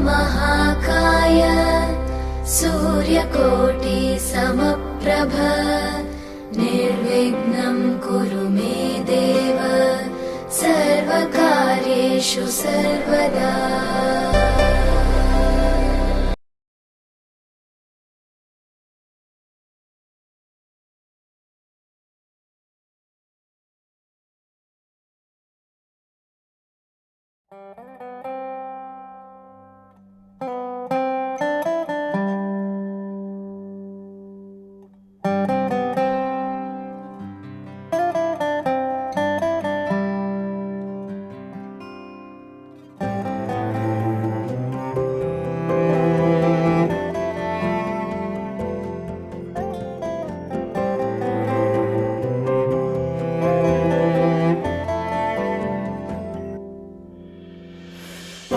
महाकाय सूर्यकोटि समप्रभ निर्विघ्नं कुरु मे देव सर्वकार्येषु सर्वदा।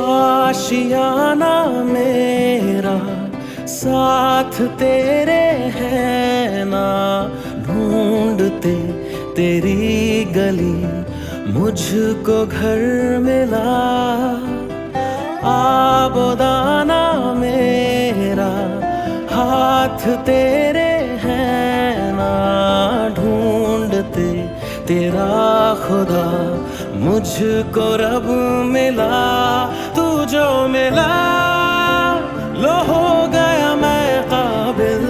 आशियाना मेरा साथ तेरे है ना, ढूंढते तेरी गली मुझको घर मिला। आबोदाना मेरा हाथ तेरे है ना, ढूंढते तेरा खुदा मुझको रब मिला। तू जो मिला लो हो गया मैं काबिल,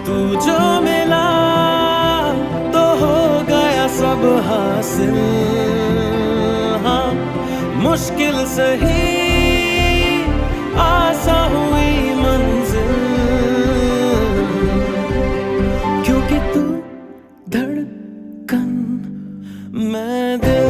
तू जो मिला तो हो गया सब हासिल। हाँ मुश्किल सही आसान हुई मंजिल, क्योंकि तू धड़कन मैं दिल।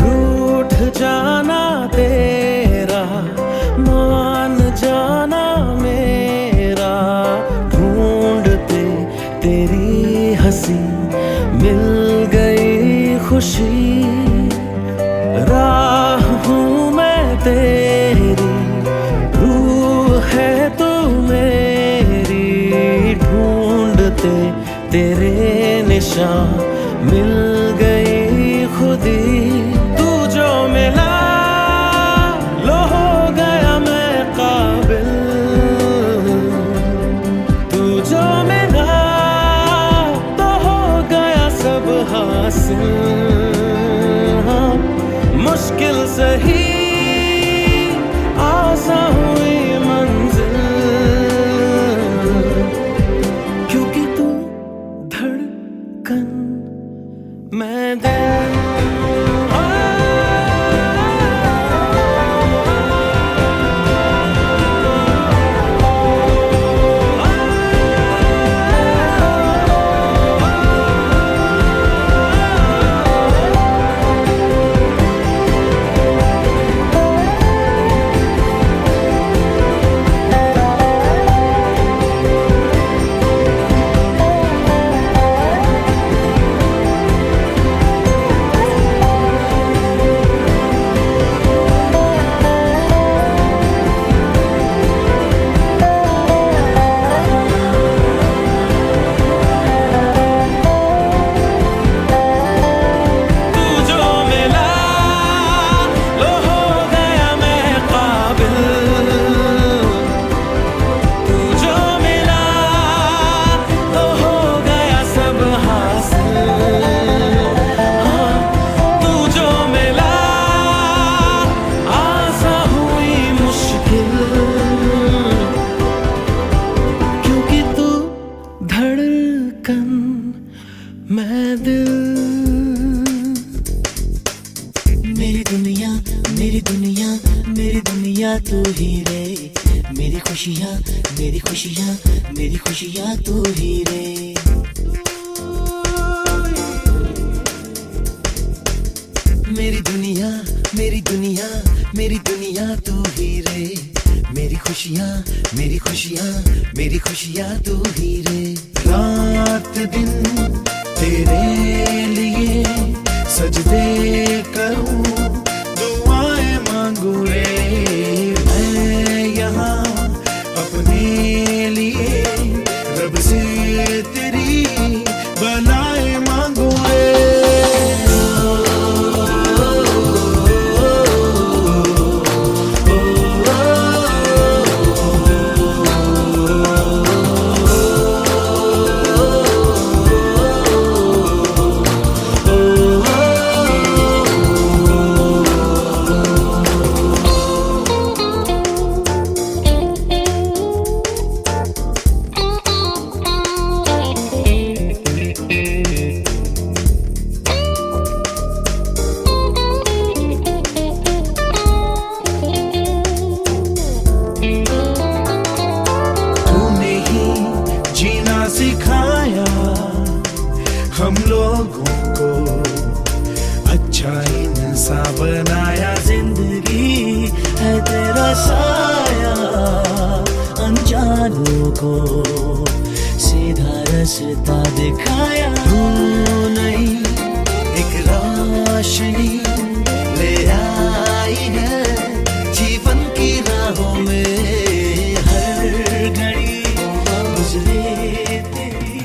रूठ जाना तेरा मान जाना मेरा, ढूंढते तेरी हंसी मिल गई खुशी। राह हूँ मैं तेरी, रूह है तू मेरी, ढूंढते तेरे निशान मिल गई खुदी। तू जो मिला लो हो गया मैं काबिल, तू जो मिला तो हो गया सब हासिल। हाँ मुश्किल सही आसान हुई मंजिल, क्योंकि तू धड़कन मैं दिल। मैं दिल। मेरी दुनिया मेरी दुनिया मेरी दुनिया तू ही रे, मेरी खुशियाँ मेरी खुशियाँ मेरी खुशियाँ तू ही रे। मेरी दुनिया मेरी दुनिया मेरी दुनिया तू ही रे, मेरी खुशियाँ मेरी खुशियाँ मेरी खुशियाँ तू ही रे। रात दिन तेरे लिए सजदे करूं, दुआएं मांगू रे। लोगों को अच्छा इंसान बनाया। जिंदगी है तेरा साया, अनजानों को सीधा रास्ता दिखाया। तू नहीं एक रोशनी ले आई है जीवन की राहों में, हर घड़ी गुजरे तेरी।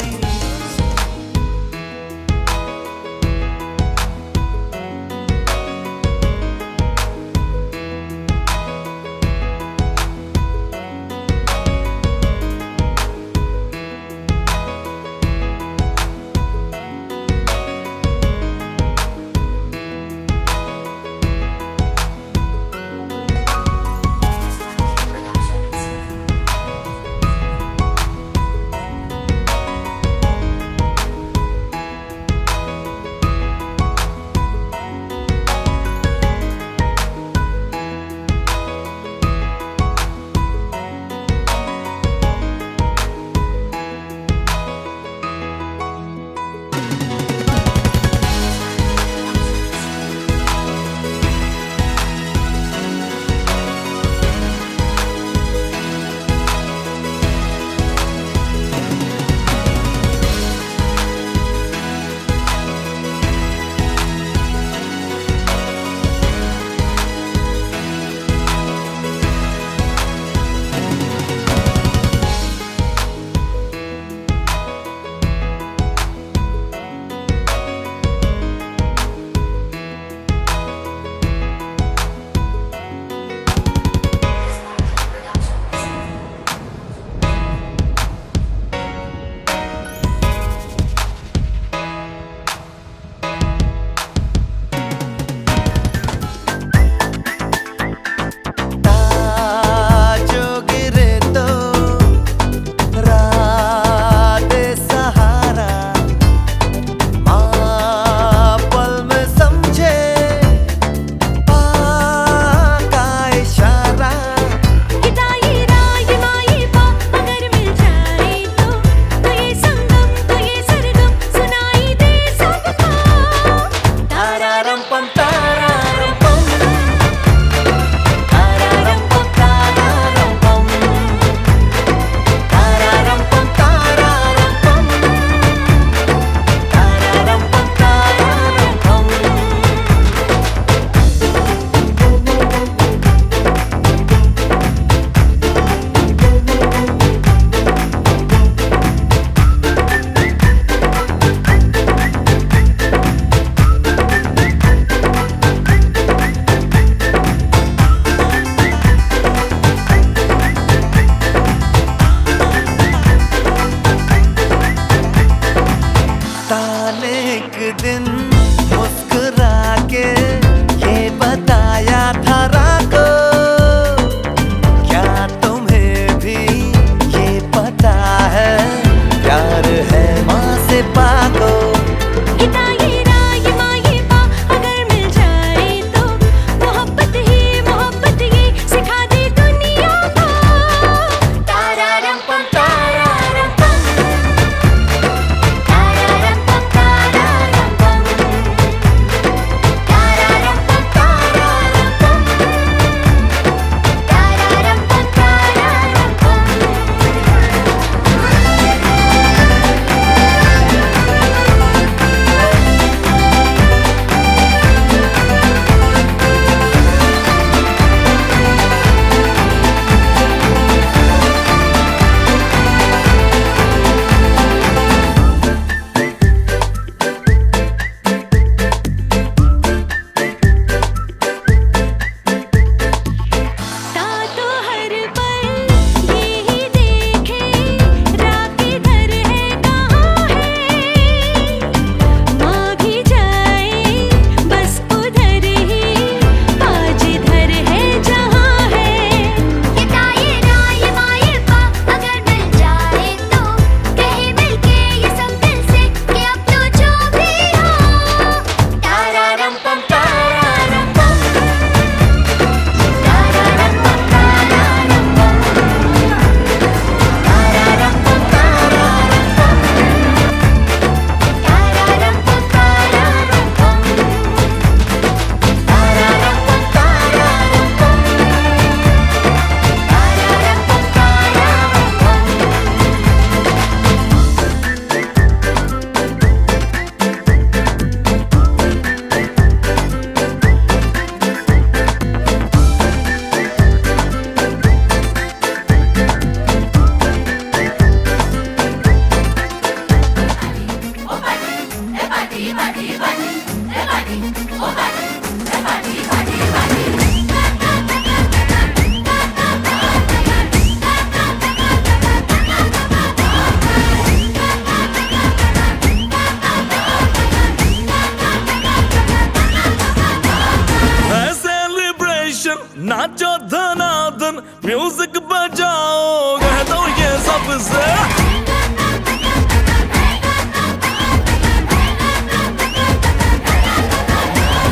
नाचो धनाधन म्यूजिक बजाओ कह दो ये सबसे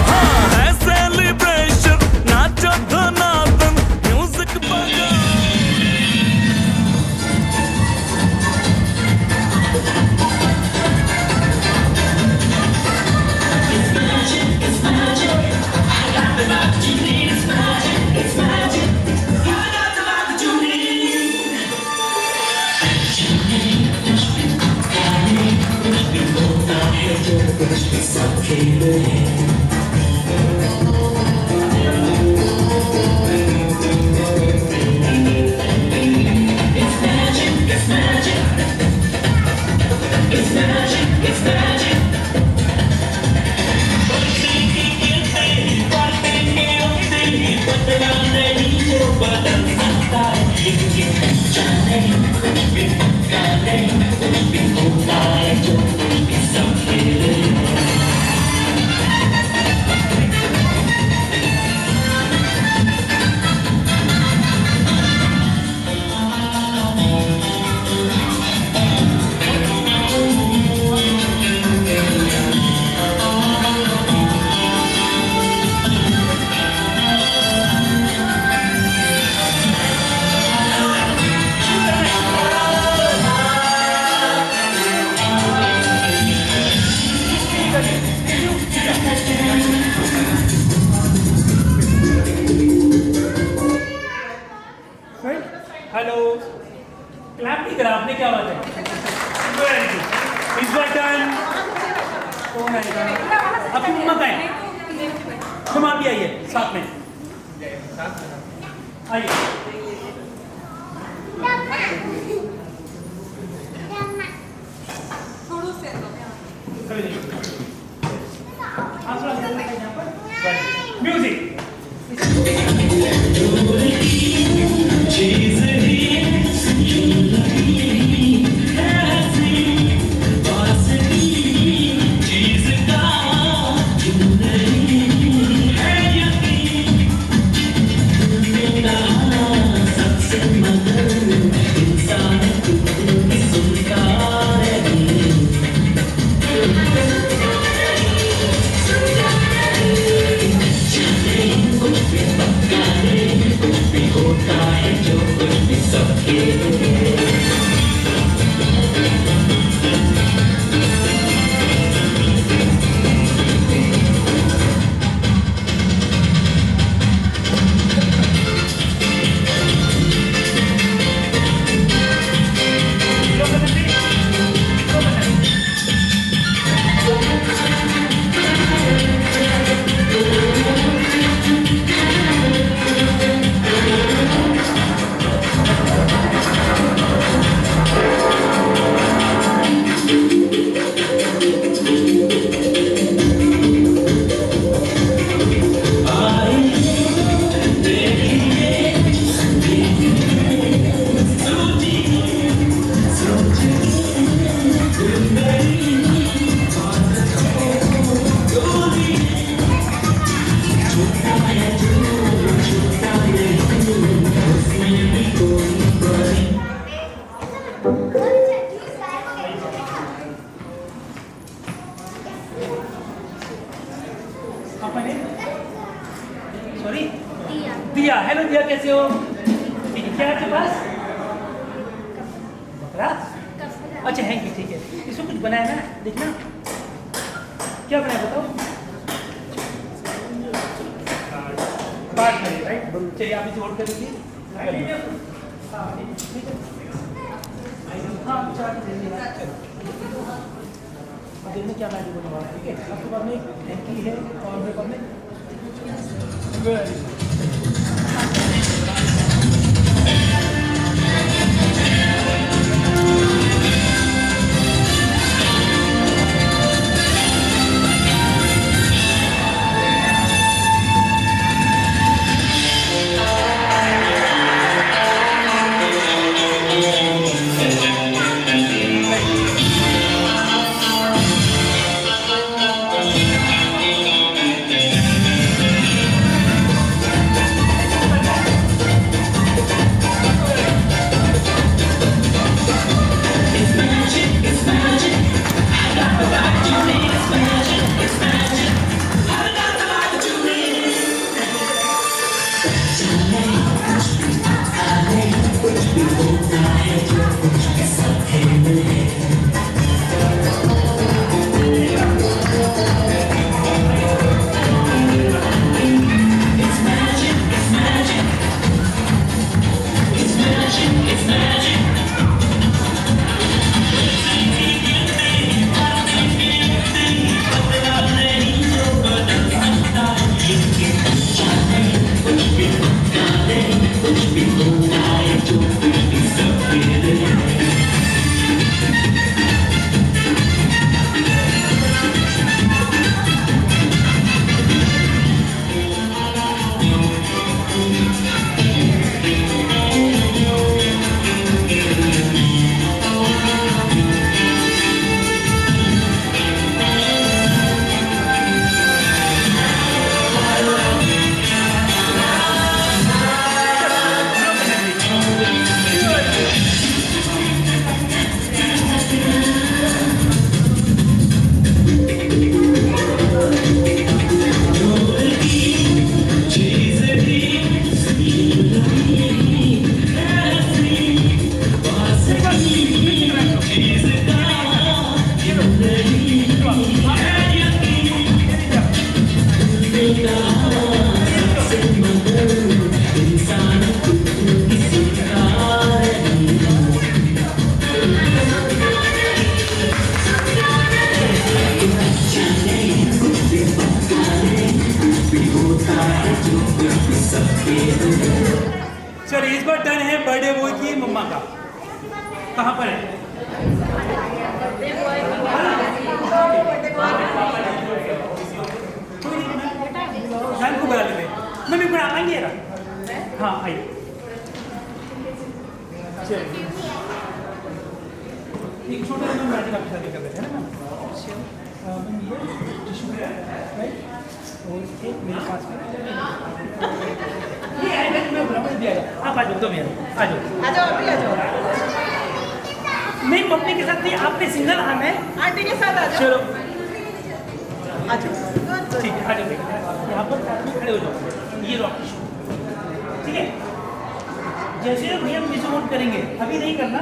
हाँ है सेलिब्रेशन नाचो धनाधन म्यूजिक बजाओ हेलो क्लैप नहीं करा आपने क्या बात है वेरी गुड इस बार टर्न कौन आएगा आपकी मम्मा का है तुम आप भी आइए साथ में आइए म्यूजिक सॉरी दिया हेलो दिया कैसे हो ठीक है क्या है आपके पास बकरा अच्छा है कि ठीक है इसमें कुछ बनाया ना देखना क्या बनाया बताओ बात करिए राइट चलिए आप इसे होल्ड कर लीजिए हाँ देखने क्या मैं बोलने वाला ठीक है आपके पास में हैंकी है और मेरे पास में चलिए इस बार टर्न है बर्थडे बॉय की मम्मा का। कहाँ पर है? मैम को बुला लेते मम्मी को आएंगे ना। हाँ आइए। चलिए एक छोटा सा मैजिक आपके साथ कर रहे हैं ना मैम। ये टिश्यू है राइट और एक मेरे पास में ये आएगा मैं बुलाऊंगा दिया आप आ जाओ दो मिनट आ जाओ अभी आ जाओ। नहीं मम्मी के साथ नहीं आपने सिंगल आना है आंटी के साथ आ जाओ। चलो आ जाओ। ठीक है आ जाओ यहाँ पर आप खड़े हो जाओ ये लो ठीक है जैसे भैया हम विजुअल करेंगे अभी नहीं करना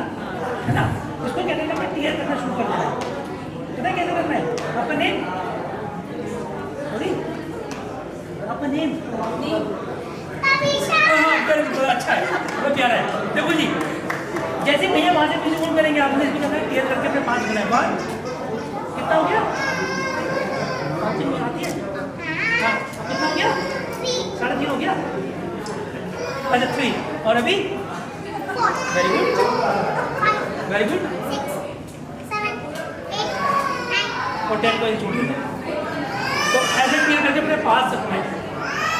है ना उसको क्या करना है क्लियर करना शुरू कर देना है पता है कैसे करना है आपका नेम आपका नेम हाँ अच्छा है बहुत प्यारा है देखो जी जैसे भैया वहाँ से विजुअल करेंगे आपने इसको करना है क्लियर करके अपने 5 बनाए बार कितना हो गया 5 में आती है हाँ कितना हो गया 3.5 हो गया अच्छा 3 और अभी वेरी गुड वेरी गुड और 10 को छोड़ देते तो ऐसे क्लियर करके अपने पास रखना है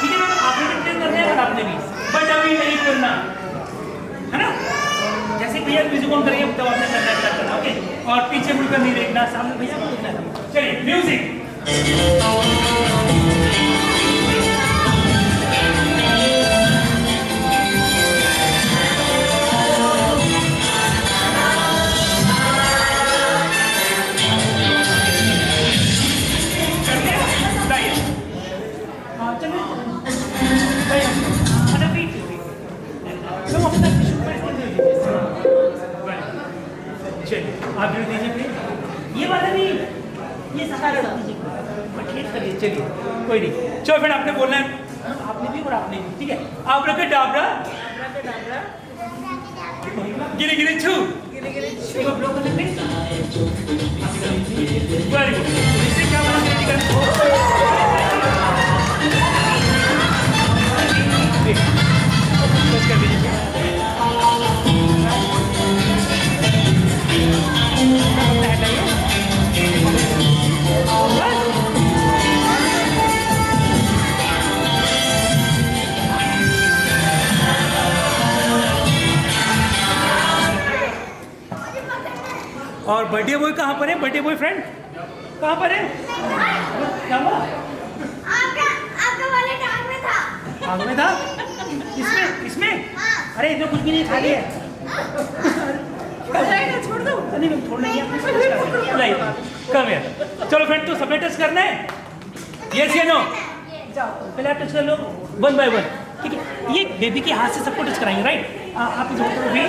ठीक है मैम आपने भी क्लियर करना है और आपने भी बट अभी नहीं करना है ना जैसे भैया म्यूजिक ऑन करेंगे तब आपने करना स्टार्ट करना ओके और पीछे मुड़कर नहीं देखना सामने भैया को देखना है चलिए म्यूजिक आप भी दीजिए प्लीज ये वाला नहीं ये सहारा दीजिए ठीक करिए चलिए कोई नहीं चलो फिर आपने बोलना है आपने भी और आपने भी ठीक है आप रखे डाबरा गिरे गिरे छू एक बार ब्लॉक कर लेते वेरी गुड इससे क्या बना कर दीजिए और बर्थडे बॉय कहाँ पर है बर्थडे बॉय फ्रेंड कहाँ पर है क्या हुआ आपका वालेट आग में था। आग में था इसमें इसमें अरे इसमें कुछ भी नहीं खाली है छोड़ दो नहीं मैं छोड़ना ही है लाइए कम यार चलो फ्रेंड तो सबने टच करना है यस या नो पहले आप टच कर लो 1 बाय 1 ठीक है ये बेबी के हाथ से सबको टच कराएंगे राइट आप इस भी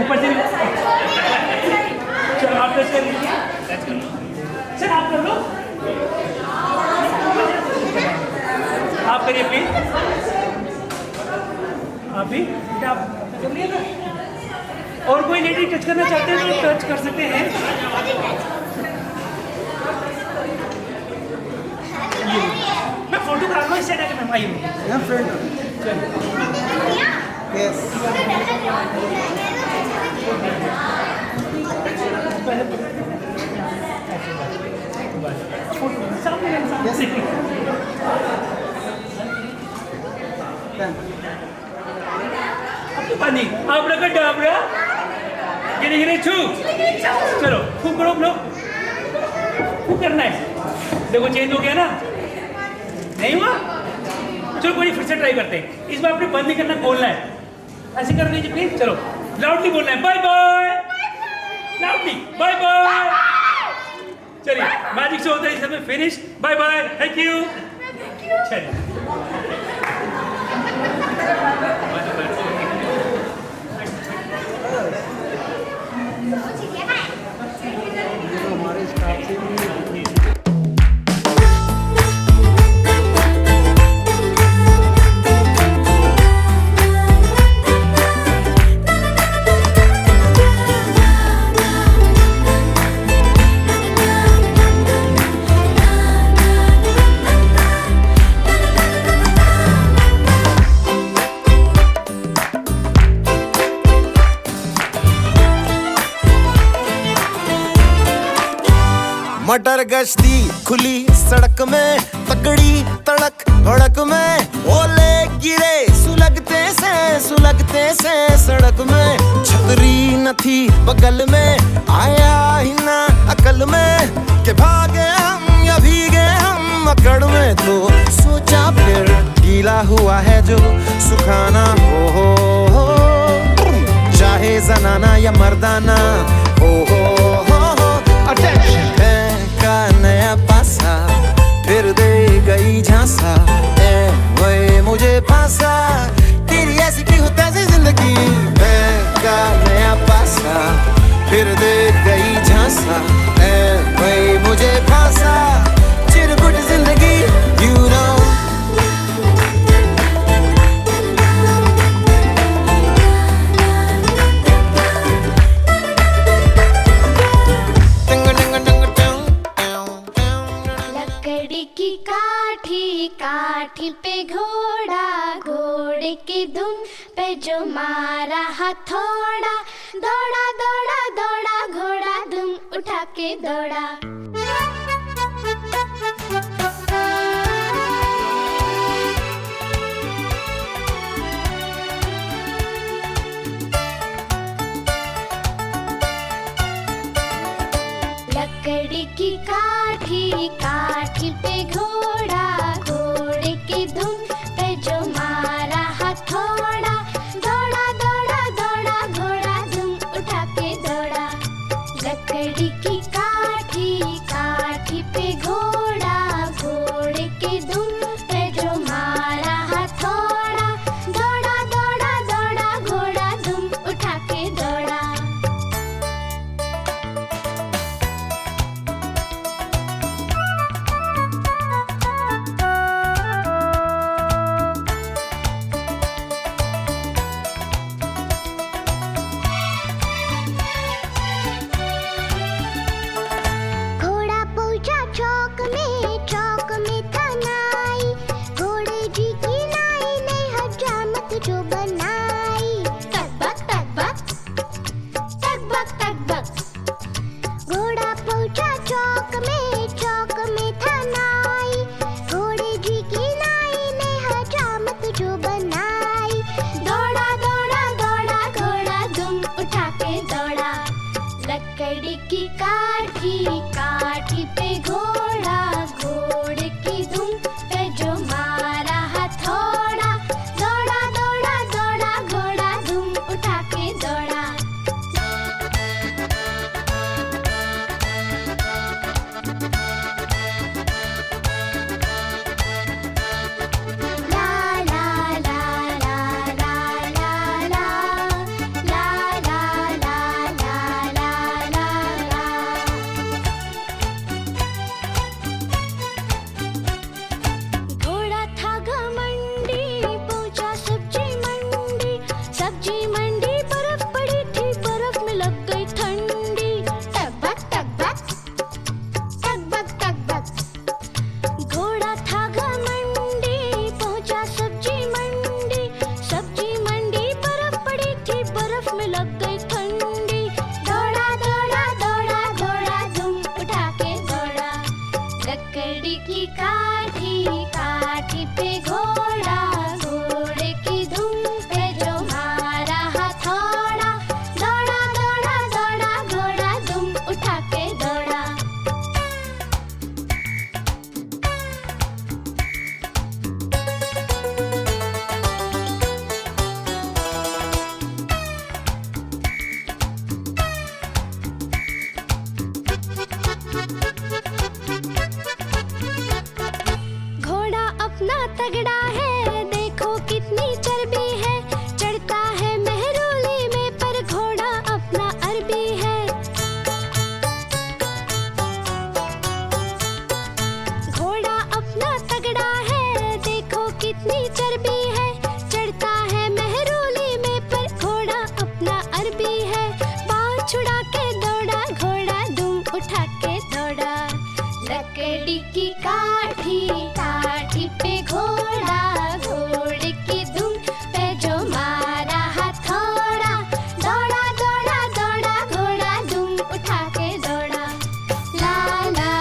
ऊपर से चलो आप टच कर लीजिए सर आप कर लो आप करिए प्लीज आप भी आप कर लिए ना और कोई लेडी टच करना चाहते हैं तो टच कर सकते हैं मैं फोटो करा लूँ इससे आगे मैम आइए फ्रेंड यस पानी आप रखा डाबरा गिरे गिरे छू चलो खूब करो लोग खूब करना है देखो चेंज हो गया ना नहीं हुआ चलो कोई फिर से ट्राई करते हैं इस बार आपने बंद नहीं करना बोलना है ऐसे कर दीजिए प्लीज चलो लाउडली बोलना है bye bye loudly bye bye चलिए मैजिक से होता है इस समय finish bye bye thank you चलिए हमारे स्टाफ से भी मटर गश्ती खुली सड़क में, तगड़ी तड़क भड़क में, ओले गिरे सुलगते से सड़क में। छतरी न थी बगल में, आया ही ना अकल में कि भागे हम या भीगे हम अकड़ में। तो सोचा फिर गीला हुआ है जो सुखाना हो, चाहे जनाना या मर्दाना हो। अटेंशन का नया पासा फिर दे गई झांसा, वही मुझे फांसा तेरी ऐसी की होता है जिंदगी। का नया पासा फिर दे गई झांसा, वही मुझे फांसा चिरकुट जिंदगी you know। लकड़ी की काठी पे घोड़ा, घोड़े की धुन पे जो मारा हथौड़ा, दौड़ा दौड़ा दौड़ा घोड़ा धुम उठा के दौड़ा। लकड़ी की काठी पे घोड़ा, घोड़े की धुन पे जो मारा हथौड़ा, दौड़ा दौड़ा दौड़ा घोड़ा धुम उठा के दौड़ा। लकड़ी की काठी पे घोड़ा, घोड़े की धुन पे जो मारा हथौड़ा, दौड़ा दौड़ा दौड़ा घोड़ा धुम उठा के दौड़ा। घोड़ा पहुंचा चौक में था नाई, घोड़े जी की नाई ने हजामत जो बनाई। तक बक घोड़ा पहुंचा चौक में था नाई, घोड़े जी की नाई ने हजामत जो बनाई। दौड़ा दौड़ा दौड़ा घोड़ा धुम उठा के दौड़ा। लकड़ी की काठी पे घोड़ा, घोड़े की धुन पे जो मारा हथौड़ा, दौड़ा दौड़ा दौड़ा घोड़ा धुम उठा के दौड़ा। ला ला ला ला ला ला ला ला ला ला ला ला ला। घोड़ा था घमंडी, पहुंचा सब्जी मंडी, बर्फ पड़ी थी, बर्फ में लग गई ठंडी। टक बक घोड़ा था घमंडी, पहुंचा सब्जी मंडी, बर्फ पड़ी थी, बर्फ में लग गई ठंडी। दौड़ा दौड़ा दौड़ा घोड़ा धुम उठा के दौड़ा। लकड़ी की काठी पे घोड़ा, घोड़े की धुन पे जो मारा हथौड़ा, दौड़ा दौड़ा दौड़ा घोड़ा धुम उठा के दौड़ा। घोड़ा अपना तगड़ा है, देखो कितनी चर्बी है, चढ़ता है मेहरोली में पर घोड़ा अपना अरबी है। घोड़ा अपना तगड़ा है, देखो कितनी चर्बी है, चढ़ता है मेहरोली में पर घोड़ा अपना अरबी है। पाँव छुड़ा के दौड़ा घोड़ा धूम उठा के दौड़ा। लकड़ी की काठी पे घोड़ा, घोड़े की धुन पे जो मारा हथौड़ा, दौड़ा दौड़ा दौड़ा घोड़ा धूम उठा के दौड़ा। ला ला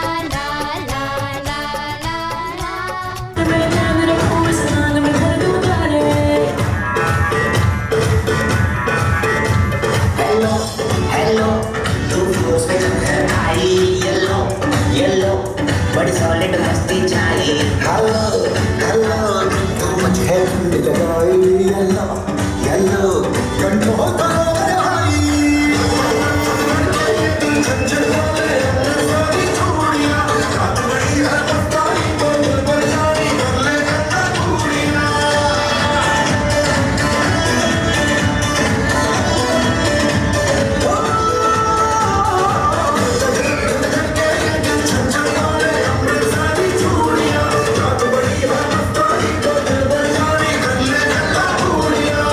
बड़ी सॉलिड मस्ती चाहिए। हेलो हेलो तू मुझे ढूंढ लगाई येलो येलो कंट्रोल करो मेरे भाई झंझट वाले अपने सारी चूड़ियां रात बड़ी है पत्ताई बोल बजानी कर ले गंदा चूड़ियां झंझट वाले अपने सारी चूड़ियां रात बड़ी है पत्ताई बोल बजानी कर ले गंदा चूड़ियां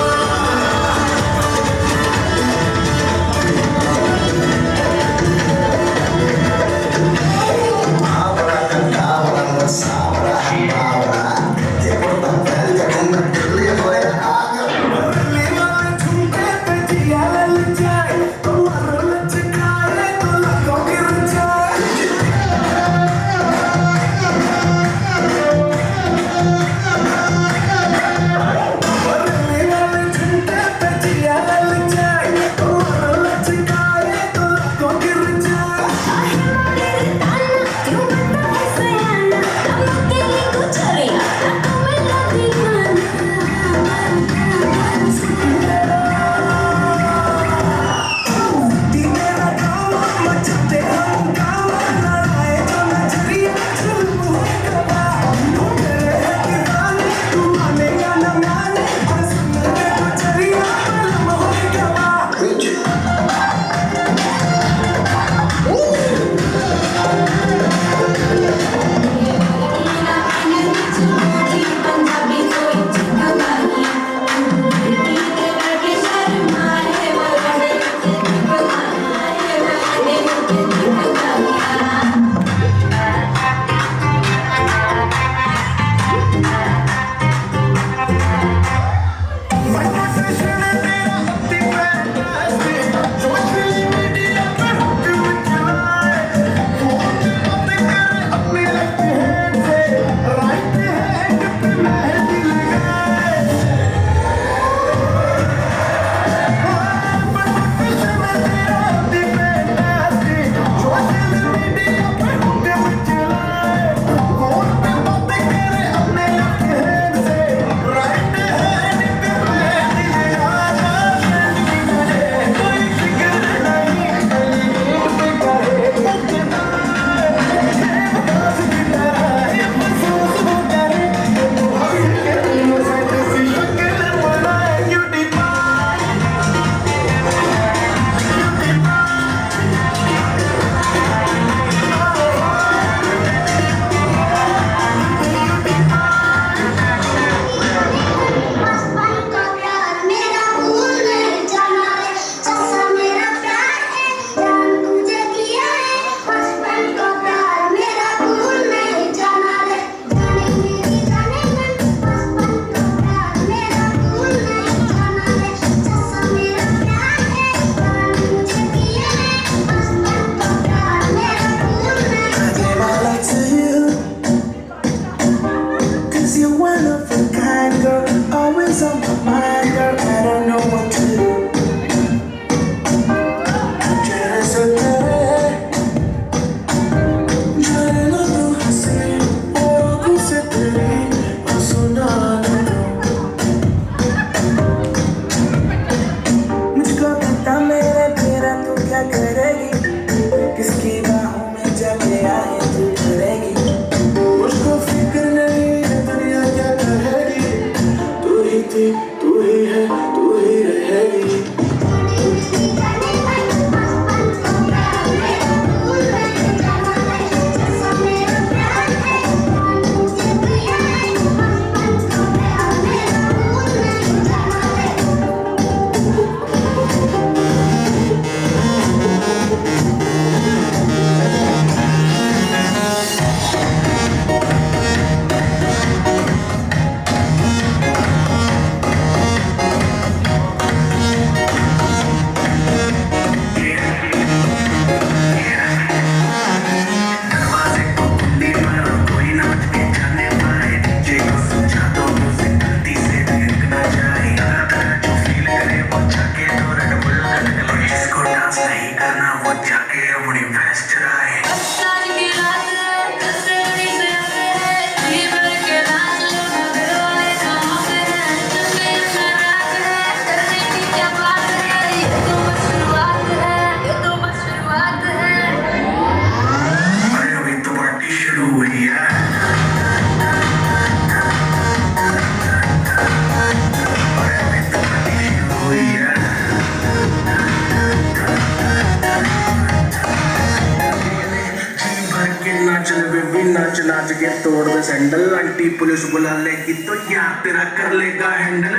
नाच नाच के तोड़ दे सैंडल आंटी पुलिस बुला लेगी तो यार तेरा कर लेगा हैंडल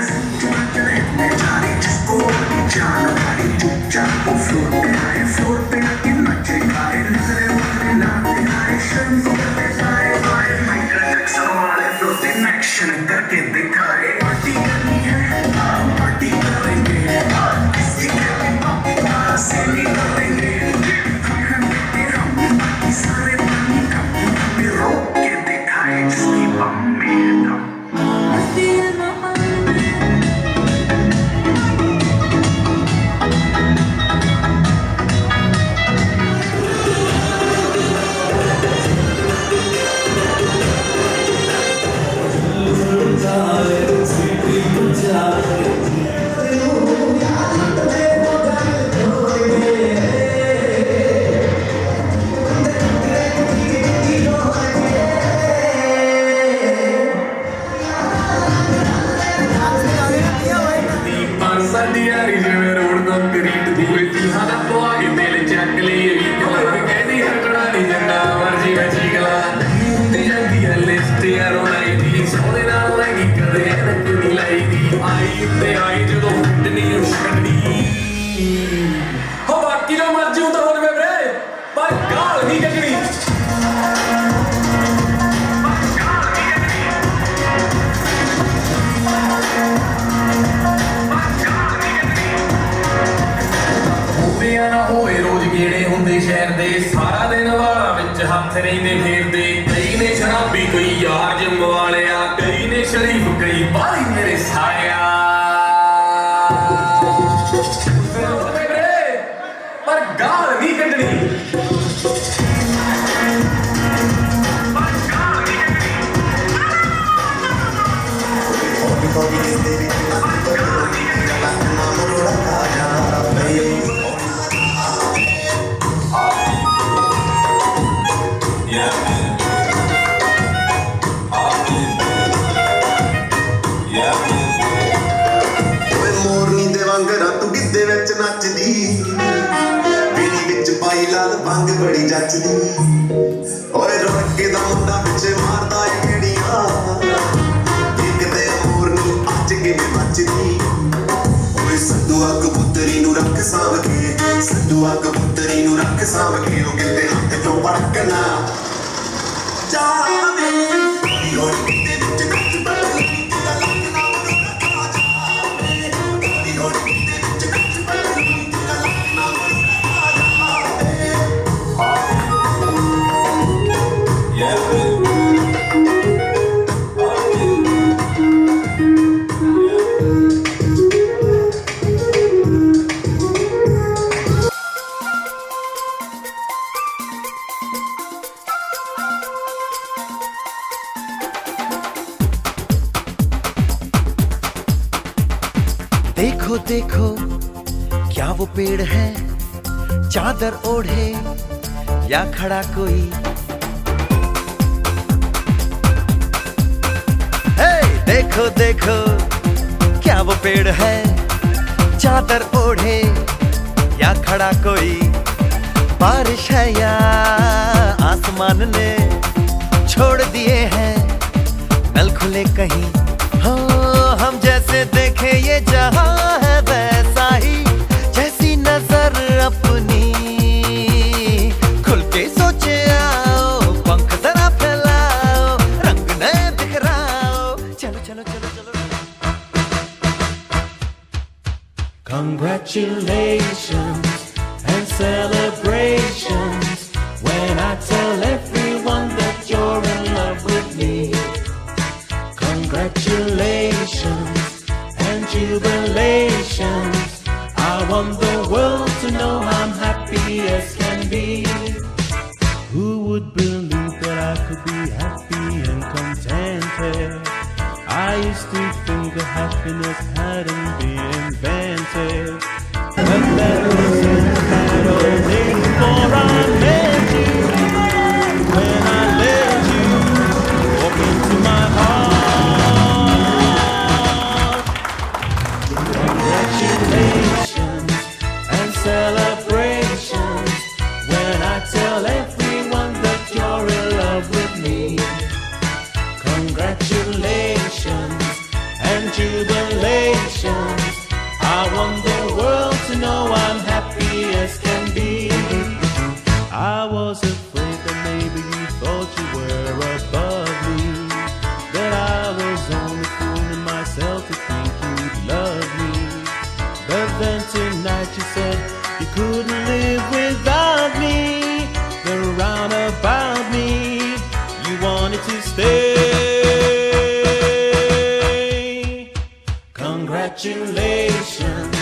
जिसको जान मारी चुपचाप वो फ्लोर पे आए फ्लोर पे आके नाचे गाए नजरे वाले नाचे गाए शर्म को करते गाए गाए माइकल जैक्सन वाले फ्लोटिंग एक्शन करके दिखाए पार्टी करनी है पार्टी करेंगे किसी के भी पापी का से नहीं करेंगे सारे पानी का रोक के दिखाए जिसकी बम में दम शहर दे सारा दिन वाला विच हथ रहिंदे फिरदे कई ने शराबी कोई यार जिम वालिया कई ने शरीफ कई बारी मेरे साया पर गाल नहीं कढनी नचदी पीड़ी विच पाई लाल भंग बड़ी जचदी ओए रोके दा मुंडा पिछे मारदा ए केड़ियां एक ते मोर नु अच के बचदी ओए संदूआ कबूतरी नु रख साव के संदूआ कबूतरी नु रख साव के ओ किते हाथ चों पड़कना जावे ओए किते विच नच बदली तेरा लगना देखो देखो क्या वो पेड़ है चादर ओढ़े या खड़ा कोई हे देखो देखो क्या वो पेड़ है चादर ओढ़े या खड़ा कोई बारिश है या आसमान ने छोड़ दिए हैं नल खुले कहीं हाँ हम जैसे देखे ये जहां है वैसा ही जैसी नजर अपनी खुल के सोचे आओ पंख जरा फैलाओ रंग नए बिखराओ चलो चलो चलो चलो Congratulations and celebrations when I tell everyone that you're in love with me. Congratulations and jubilations. I want the world to know I'm happy as can be. Who would believe that I could be happy and contented? I used to think that happiness hadn't been invented. But that wasn't that old day before I met you. When I let you me to stay. Congratulations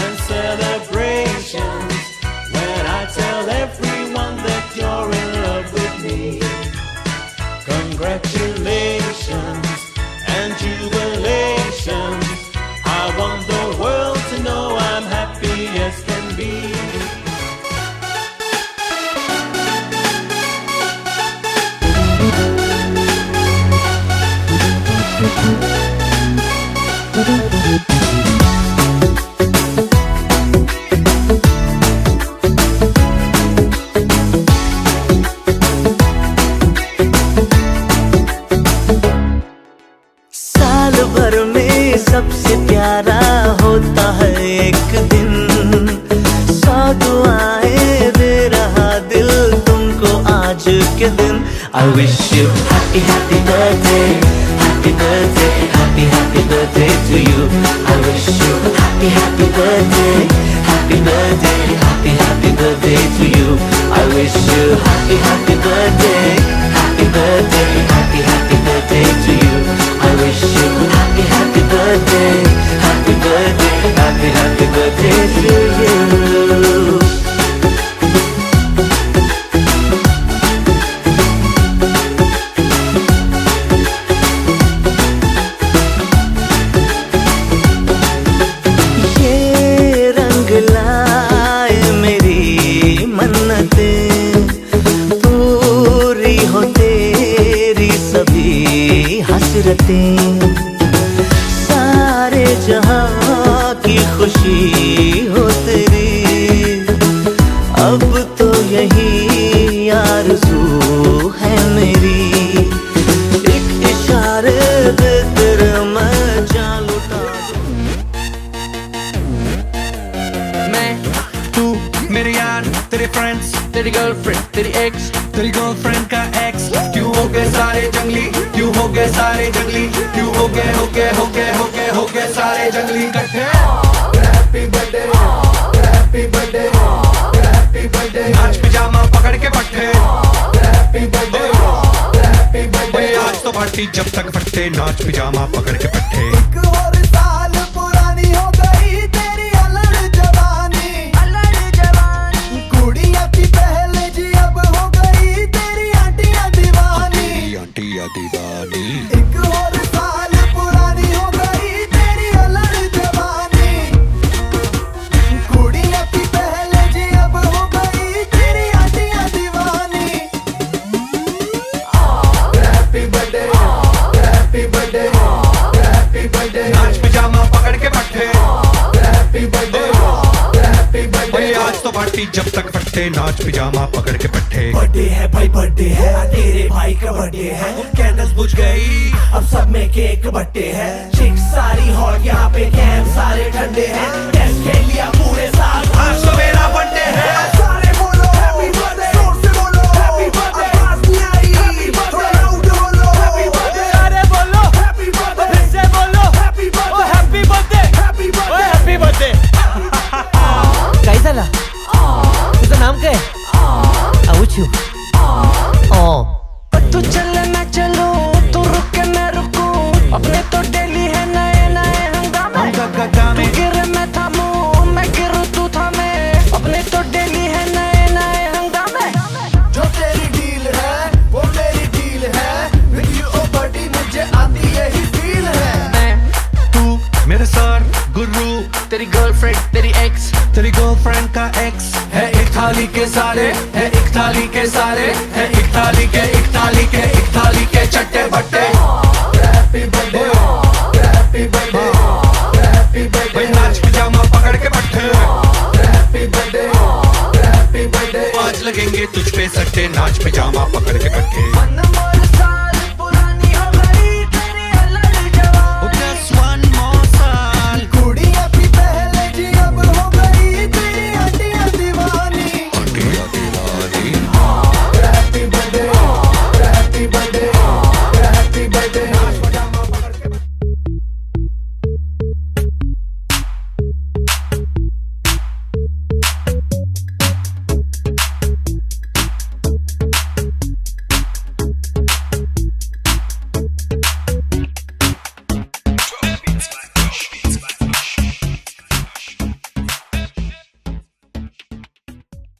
and celebrations when I tell everyone that you're in love with me. Congratulations and jubilations. I want the world to know I'm happy as can be. साल भर में सबसे प्यारा होता है एक दिन, 100 दुआएं दे रहा दिल तुमको आज के दिन. I wish you happy happy birthday, happy birthday, happy happy birthday to you. I wish you happy happy birthday, happy birthday, happy happy birthday to you. I wish you happy happy birthday, happy birthday, happy happy birthday to you. I wish you happy happy birthday, happy birthday, happy happy birthday to you. ये रंग लाए मेरी मन्नतें, पूरी हो तेरी सभी हसरतें. सारे जहां की खुशी हो तेरी, अब तो यही आरज़ू है मेरी. एक इशारे दे तेरे मैं जान लुटा दूं. मैं तू मेरे यार, तेरे फ्रेंड्स, तेरी गर्लफ्रेंड, तेरी एक्स, तेरी गर्लफ्रेंड का एक्स. क्यों हो गए सारे जंगली, क्यों हो गए सारे जंगली, क्यों हो गए सारे जंगली इकट्ठे. Happy birthday, happy birthday, happy birthday. नाच पिजामा पकड़ के पट्टे. Happy birthday, happy birthday. आज तो पार्टी जब तक फटते, नाच पिजामा पकड़ के पट्टे. एक और साल पुरानी हो गई तेरी अलड़ जवानी, कुड़िया की पहले जी अब हो गई तेरी आंटियां दीवानी. आंटिया दीवानी. एक और साल पुरानी हो गई तेरी अलड़ जवानी, कुड़िया की पहले जी अब हो गई तेरी आंटियां दीवानी. Happy birthday, happy birthday, happy birthday. नाच पिजामा पकड़ के पट्टे. Happy birthday, happy birthday. आज तो पार्टी जब तक फटते, नाच पिजामा पकड़ के पट्टे. बर्थडे है भाई बर्थडे है, तेरे भाई का बर्थडे है. कैंडल्स बुझ गई अब सब में केक बट्टे है. चिक सारी हॉट यहाँ पे कैंप सारे ठंडे हैं. टेस्ट खेल लिया पूरे साल, आज तो मेरा बर्थडे है. सारे बोलो हैप्पी बर्थडे, जोर से बोलो हैप्पी बर्थडे. आवाज नहीं आई थोड़ा लाउड बोलो हैप्पी बर्थडे. अरे बोलो हैप्पी बर्थडे, फिर से बोलो happy birthday, happy birthday, happy birthday. Happy birthday. काय झाला? तुझं नाम काय? आऊचू. तू चले मैं चलूं, तू रुके मैं रुकूं, अपने तो डेली है नए नए हंगामे. तू गिरे मैं थामूं, मैं गिरूं तू थामे, अपने तो डेली है नए नए हंगामे. जो तेरी डील है वो मेरी डील है. With you oh buddy मुझे आती यही फील है. मैं तू मेरे सर गुरु, तेरी गर्लफ्रेंड, तेरी एक्स, तेरी गर्लफ्रेंड का एक्स. है एक थाली के सारे, है एक थाली के सारे, है एक थाली के, एक थाली के, एक थाली के चट्टे बट्टे. Happy birthday, happy birthday, happy birthday. नाच पिजामा पकड़ के पट्टे. Happy birthday, happy birthday. आज लगेंगे तुझ पे सट्टे, नाच पिजामा पकड़ के पट्टे.